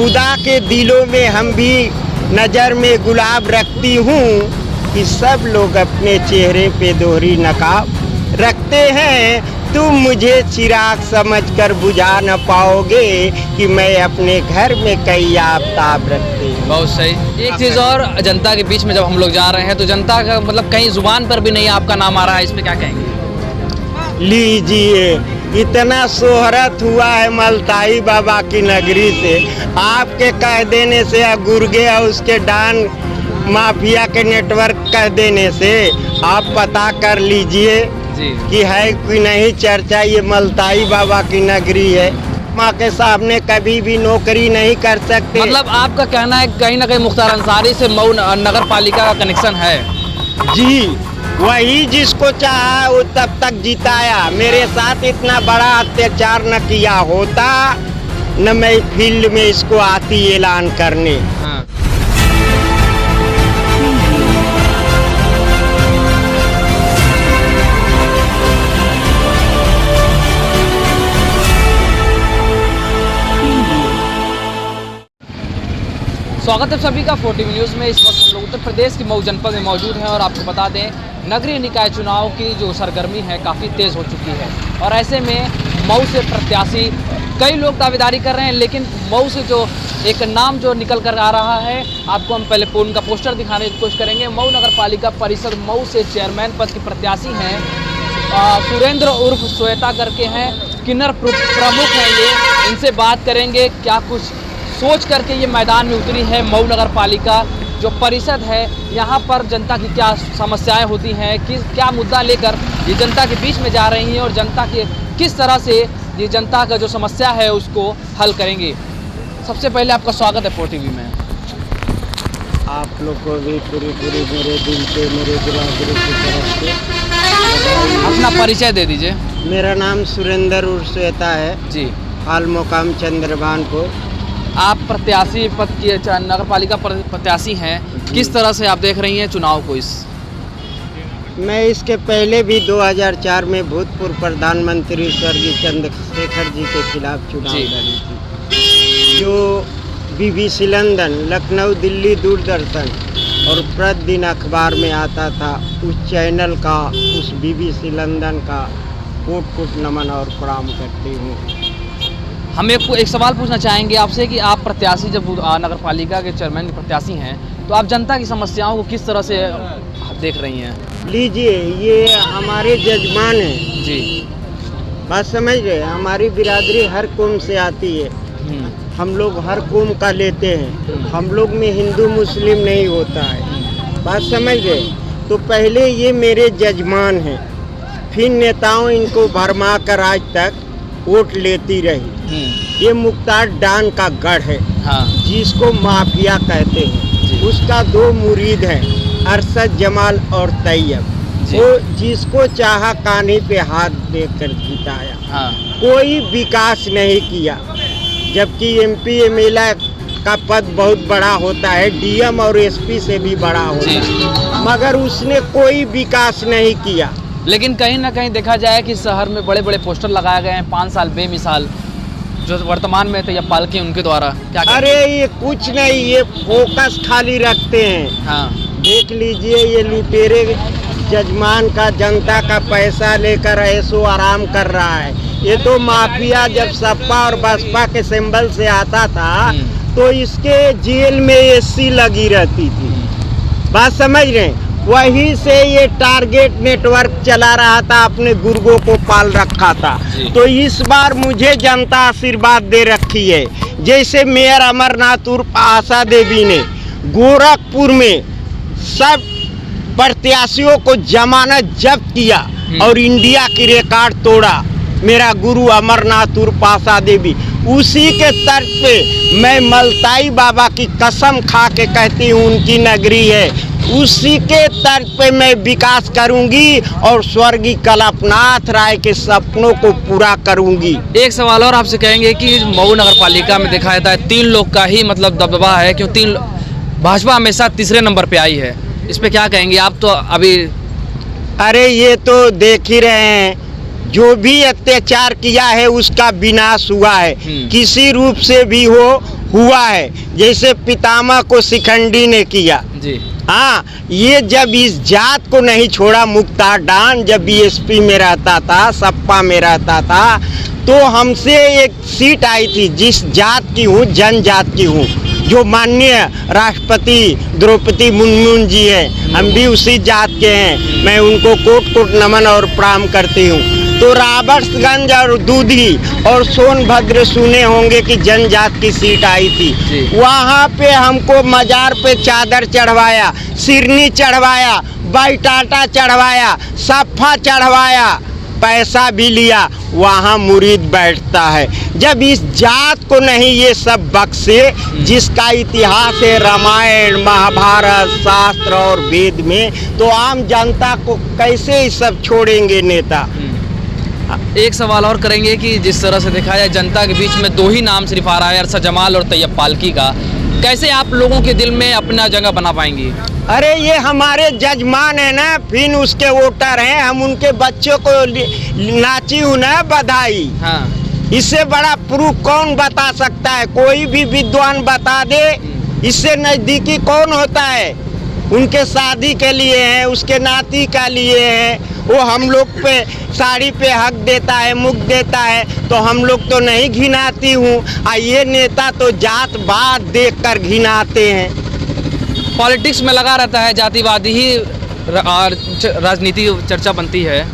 खुदा के दिलों में हम भी नज़र में गुलाब रखती हूँ कि सब लोग अपने चेहरे पे दोहरी नकाब रखते हैं। तुम मुझे चिराग समझकर बुझा न पाओगे कि मैं अपने घर में कई आफताब रखती हूँ। बहुत सही। एक चीज़ और, जनता के बीच में जब हम लोग जा रहे हैं तो जनता का मतलब कहीं जुबान पर भी नहीं आपका नाम आ रहा है, इस पे क्या कहेंगे? लीजिए, इतना शोहरत हुआ है मलताई बाबा की नगरी से, आपके कह देने से या गुर्गे और उसके डान माफिया के नेटवर्क कह देने से आप पता कर लीजिए कि है कि नहीं चर्चा। ये मलताई बाबा की नगरी है, माँ के सामने कभी भी नौकरी नहीं कर सकते। मतलब आपका कहना है कहीं ना कहीं मुख्तार अंसारी से मऊ नगर पालिका का कनेक्शन है? जी, वही जिसको चाहा वो तब तक जिताया। मेरे साथ इतना बड़ा अत्याचार न किया होता, न मैं फील्ड में इसको आती ऐलान करने। हाँ। स्वागत है सभी का 4TV न्यूज़ में। इस वक्त हम लोग उत्तर प्रदेश के मऊ जनपद में मौजूद हैं और आपको बता दें नगरीय निकाय चुनाव की जो सरगर्मी है काफ़ी तेज़ हो चुकी है और ऐसे में मऊ से प्रत्याशी कई लोग दावेदारी कर रहे हैं, लेकिन मऊ से जो एक नाम जो निकल कर आ रहा है, आपको हम पहले उनका पोस्टर दिखाने की कोशिश करेंगे। मऊ नगर पालिका परिषद मऊ से चेयरमैन पद के प्रत्याशी हैं सुरेंद्र उर्फ श्वेता करके हैं, किन्नर प्रमुख हैं ये। इनसे बात करेंगे क्या कुछ सोच करके ये मैदान में उतरी है मऊ नगर पालिका जो परिषद है, यहाँ पर जनता की क्या समस्याएं होती हैं, क्या मुद्दा लेकर ये जनता के बीच में जा रही हैं और जनता के किस तरह से ये जनता का जो समस्या है उसको हल करेंगे। सबसे पहले आपका स्वागत है 4TV में। आप लोग को भी पूरी मेरे दिल से, मेरे बिरादरी की तरफ से अपना परिचय दे दीजिए। मेरा नाम सुरेंद्र उर्फ श्वेता है जी। हाल मुकाम चंद्रभानपुर। आप प्रत्याशी पद की नगर पालिका प्रत्याशी हैं, किस तरह से आप देख रही हैं चुनाव को? मैं इसके पहले भी 2004 में भूतपूर्व प्रधानमंत्री स्वर्गीय चंद्रशेखर जी के खिलाफ चुनाव लड़ी थी, जो BBC लंदन, लखनऊ, दिल्ली दूरदर्शन और प्रतिदिन अखबार में आता था। उस चैनल का, उस BBC लंदन का कोट नमन और प्रणाम करती हूँ। हम एक सवाल पूछना चाहेंगे आपसे कि आप प्रत्याशी जब नगर पालिका के चेयरमैन के प्रत्याशी हैं तो आप जनता की समस्याओं को किस तरह से देख रही हैं? लीजिए, ये हमारे जजमान हैं जी, बात समझ रहे। हमारी बिरादरी हर कौम से आती है, हम लोग हर कौम का लेते हैं, हम लोग में हिंदू मुस्लिम नहीं होता है, बात समझ रहे। तो पहले ये मेरे जजमान हैं, फिर नेताओं इनको भरमा कर आज तक वोट लेती रही। ये मुख्तार डान का गढ़ है, हाँ। जिसको माफिया कहते हैं। उसका 2 मुरीद हैं, अरशद जमाल और तैयब। वो जिसको चाहा कान्ही पे हाथ देकर जिताया, हाँ। कोई विकास नहीं किया, जबकि MP MLA का पद बहुत बड़ा होता है, DM और SP से भी बड़ा होता है, मगर उसने कोई विकास नहीं किया। लेकिन कहीं ना कहीं देखा जाए कि शहर में बड़े बड़े पोस्टर लगाए गए हैं 5 साल बेमिसाल, जो वर्तमान में तैयब पालकी उनके द्वारा क्या? अरे ये कुछ नहीं, ये फोकस खाली रखते हैं, हाँ। देख लीजिए, ये लुटेरे जजमान का जनता का पैसा लेकर ऐसो आराम कर रहा है। ये तो माफिया जब सपा और बसपा के सिंबल से आता था तो इसके जेल में AC लगी रहती थी, बात समझ रहे हैं। वहीं से ये टारगेट नेटवर्क चला रहा था, अपने गुर्गों को पाल रखा था। तो इस बार मुझे जनता आशीर्वाद दे रखी है। जैसे मेयर अमरनाथ उर्फ आशा देवी ने गोरखपुर में सब प्रत्याशियों को जमानत जब्त किया और इंडिया की रिकॉर्ड तोड़ा, मेरा गुरु अमरनाथ उर्फ आशा देवी, उसी के तर्ज पे मैं मलताई बाबा की कसम खा के कहती हूँ उनकी नगरी है, उसी के तर्ज पे मैं विकास करूंगी और स्वर्गीय कल्पनाथ राय के सपनों को पूरा करूंगी। एक सवाल और आपसे कहेंगे कि मऊ नगर पालिका में देखा जाता है 3 लोग का ही मतलब दबदबा है, क्यों भाजपा हमेशा तीसरे नंबर पे आई है, इस पे क्या कहेंगे आप? तो अभी अरे ये तो देख ही रहे हैं, जो भी अत्याचार किया है उसका विनाश हुआ है, किसी रूप से भी हुआ है, जैसे पितामह को शिखंडी ने किया जी। हाँ, ये जब इस जात को नहीं छोड़ा, मुख्तार डान जब बीएसपी में रहता था, सपा में रहता था, तो हमसे एक सीट आई थी, जिस जात की हूँ, जनजात की हूँ, जो माननीय राष्ट्रपति द्रौपदी मुर्मू जी हैं, हम भी उसी जात के हैं, मैं उनको कोट कोट नमन और प्रणाम करती हूँ। तो रॉबर्ट्सगंज और दूधी और सोनभद्र सुने होंगे कि जनजात की सीट आई थी, वहाँ पे हमको मजार पे चादर चढ़वाया, सिरनी चढ़वाया, बैटाटा चढ़वाया, सफ़ा चढ़वाया, पैसा भी लिया, वहाँ मुरीद बैठता है। जब इस जात को नहीं ये सब बख्शे, जिसका इतिहास है रामायण महाभारत शास्त्र और वेद में, तो आम जनता को कैसे ये सब छोड़ेंगे नेता। एक सवाल और करेंगे कि जिस तरह से देखा जाए जनता के बीच में दो ही नाम सिर्फ आ रहा है, अरशद जमाल और तैयब पालकी का, कैसे आप लोगों के दिल में अपना जगह बना पाएंगी? अरे ये हमारे जजमान है ना, फिर उसके वोटर हैं, हम उनके बच्चों को नाची हूँ ना बधाई। हाँ। इससे बड़ा प्रूफ कौन बता सकता है? कोई भी विद्वान बता दे, इससे नजदीकी कौन होता है? उनके शादी के लिए है, उसके नाती का लिए है, वो हम लोग पे साड़ी पे हक देता है, मुख देता है, तो हम लोग तो नहीं घिनाती हूँ। ये नेता तो जात बात देख कर घिनाते हैं। पॉलिटिक्स में लगा रहता है, जातिवादी ही राजनीति चर्चा बनती है,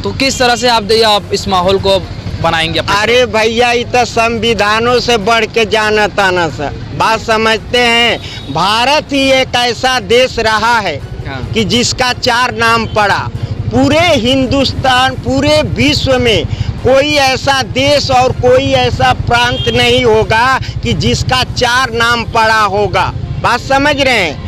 तो किस तरह से आप इस माहौल को बनाएंगे? अरे भैया, ये तो संविधानों से बढ़ के जाना ताना सा बात समझते हैं। भारत ही एक ऐसा देश रहा है कि जिसका 4 नाम पड़ा। पूरे हिंदुस्तान, पूरे विश्व में कोई ऐसा देश और कोई ऐसा प्रांत नहीं होगा कि जिसका 4 नाम पड़ा होगा। बात समझ रहे हैं?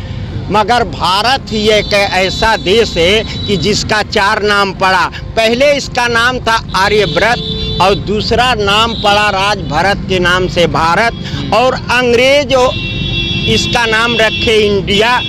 मगर भारत ही एक ऐसा देश है कि जिसका 4 नाम पड़ा। पहले इसका नाम था आर्यव्रत और दूसरा नाम पड़ा राज भरत के नाम से भारत, और अंग्रेज इसका नाम रखे इंडिया,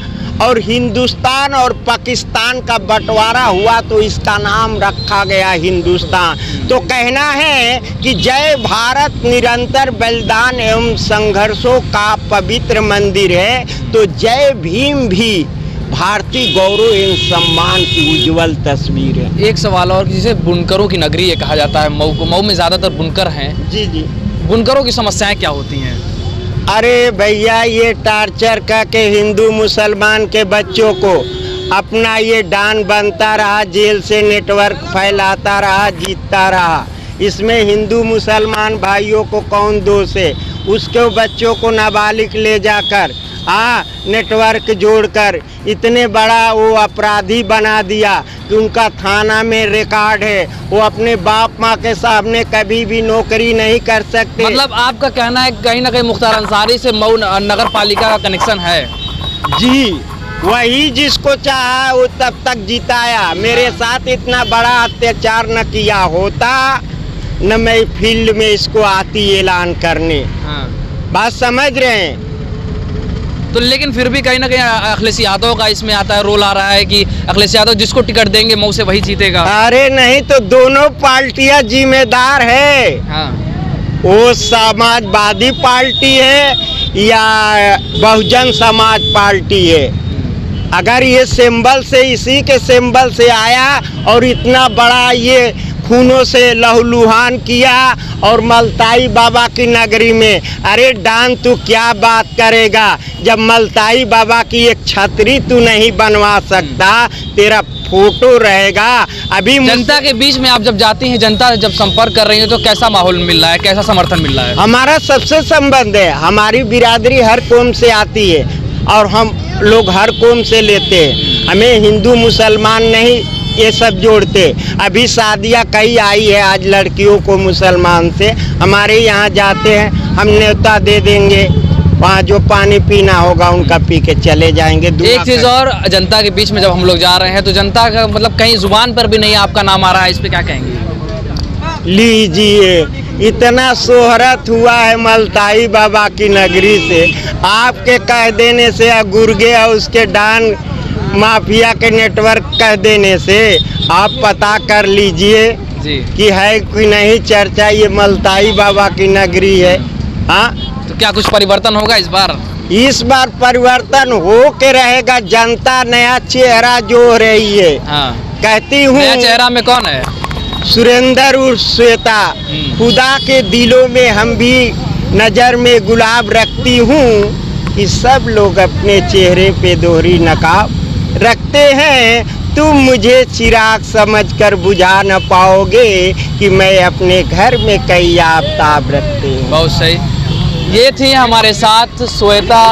और हिंदुस्तान और पाकिस्तान का बंटवारा हुआ तो इसका नाम रखा गया हिंदुस्तान। तो कहना है कि जय भारत निरंतर बलिदान एवं संघर्षों का पवित्र मंदिर है, तो जय भीम भी भारतीय गौरव एवं सम्मान की उज्जवल तस्वीर है। एक सवाल और, जिसे बुनकरों की नगरी ये कहा जाता है मऊ को, मऊ में ज़्यादातर बुनकर हैं। जी जी। बुनकरों की समस्याएं क्या होती हैं? अरे भैया, ये टार्चर का के हिंदू मुसलमान के बच्चों को अपना ये डान बनता रहा, जेल से नेटवर्क फैलाता रहा, जीतता रहा। इसमें हिंदू मुसलमान भाइयों को कौन दोष है? उसके बच्चों को नाबालिग ले जाकर नेटवर्क जोड़कर इतने बड़ा वो अपराधी बना दिया कि उनका थाना में रिकॉर्ड है, वो अपने बाप माँ के सामने कभी भी नौकरी नहीं कर सकते। मतलब आपका कहना है कहीं ना कहीं मुख्तार अंसारी से मऊ नगर पालिका का कनेक्शन है? जी, वही जिसको चाहा वो तब तक जिताया। मेरे साथ इतना बड़ा अत्याचार न किया होता, न मैं फील्ड में इसको आती ऐलान करने। हाँ। बात समझ रहे हैं? तो लेकिन फिर भी कहीं ना कहीं अखिलेश यादव का इसमें आता है, रोल आ रहा है कि अखिलेश यादव जिसको टिकट देंगे मऊ से वही जीतेगा। अरे नहीं, तो दोनों पार्टियां जिम्मेदार है। हाँ। वो समाजवादी पार्टी है या बहुजन समाज पार्टी है। अगर ये सिंबल से, इसी के सिंबल से आया और इतना बड़ा ये खूनों से लहूलुहान किया और मलताई बाबा की नगरी में, अरे डान तू क्या बात करेगा? जब मलताई बाबा की एक छतरी तू नहीं बनवा सकता, तेरा फोटो रहेगा। अभी जनता के बीच में आप जब जाती हैं, जनता जब संपर्क कर रही है, तो कैसा माहौल मिल रहा है, कैसा समर्थन मिल रहा है? हमारा सबसे संबंध है, हमारी बिरादरी हर कौम से आती है और हम लोग हर कौम से लेते हैं। हमें हिंदू मुसलमान नहीं ये सब जोड़ते। अभी शादियाँ कई आई है आज लड़कियों को मुसलमान से, हमारे यहाँ जाते हैं, हम न्योता दे देंगे, वहाँ जो पानी पीना होगा उनका पी के चले जाएंगे। एक चीज़ और, जनता के बीच में जब हम लोग जा रहे हैं तो जनता का मतलब कहीं जुबान पर भी नहीं आपका नाम आ रहा है, इस पे क्या कहेंगे? लीजिए, इतना शोहरत हुआ है मलताई बाबा की नगरी से, आपके कह देने से, गुर्गे और उसके डान माफिया के नेटवर्क कह देने से, आप पता कर लीजिए जी। कि है कि नहीं चर्चा, ये मलताई बाबा की नगरी है। हाँ, तो क्या कुछ परिवर्तन होगा इस बार? इस बार परिवर्तन हो के रहेगा। जनता नया चेहरा जो रही है। हाँ, कहती हूँ नया चेहरा में कौन है? सुरेंद्र उर्फ श्वेता। खुदा के दिलों में हम भी नजर में गुलाब रखती हूँ कि सब लोग अपने चेहरे पे दोहरी नकाब रखते हैं। तुम मुझे चिराग समझकर बुझा न पाओगे कि मैं अपने घर में कई आफताब रखते हूँ। बहुत सही। ये थी हमारे साथ श्वेता,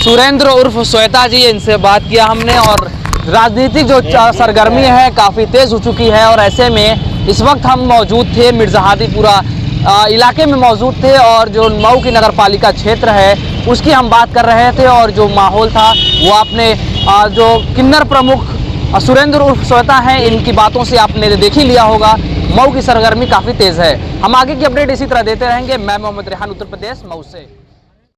सुरेंद्र उर्फ श्वेता जी। इनसे बात किया हमने और राजनीतिक जो सरगर्मी है काफ़ी तेज़ हो चुकी है। और ऐसे में इस वक्त हम मौजूद थे मिर्ज़ाहादीपुरा इलाके में मौजूद थे और जो मऊ की नगर पालिका क्षेत्र है उसकी हम बात कर रहे थे। और जो माहौल था वो आपने जो किन्नर प्रमुख सुरेंद्र उर्फ श्वेता हैं इनकी बातों से आपने देख ही लिया होगा। मऊ की सरगर्मी काफ़ी तेज़ है। हम आगे की अपडेट इसी तरह देते रहेंगे। मैं मोहम्मद रेहान, उत्तर प्रदेश, मऊ से।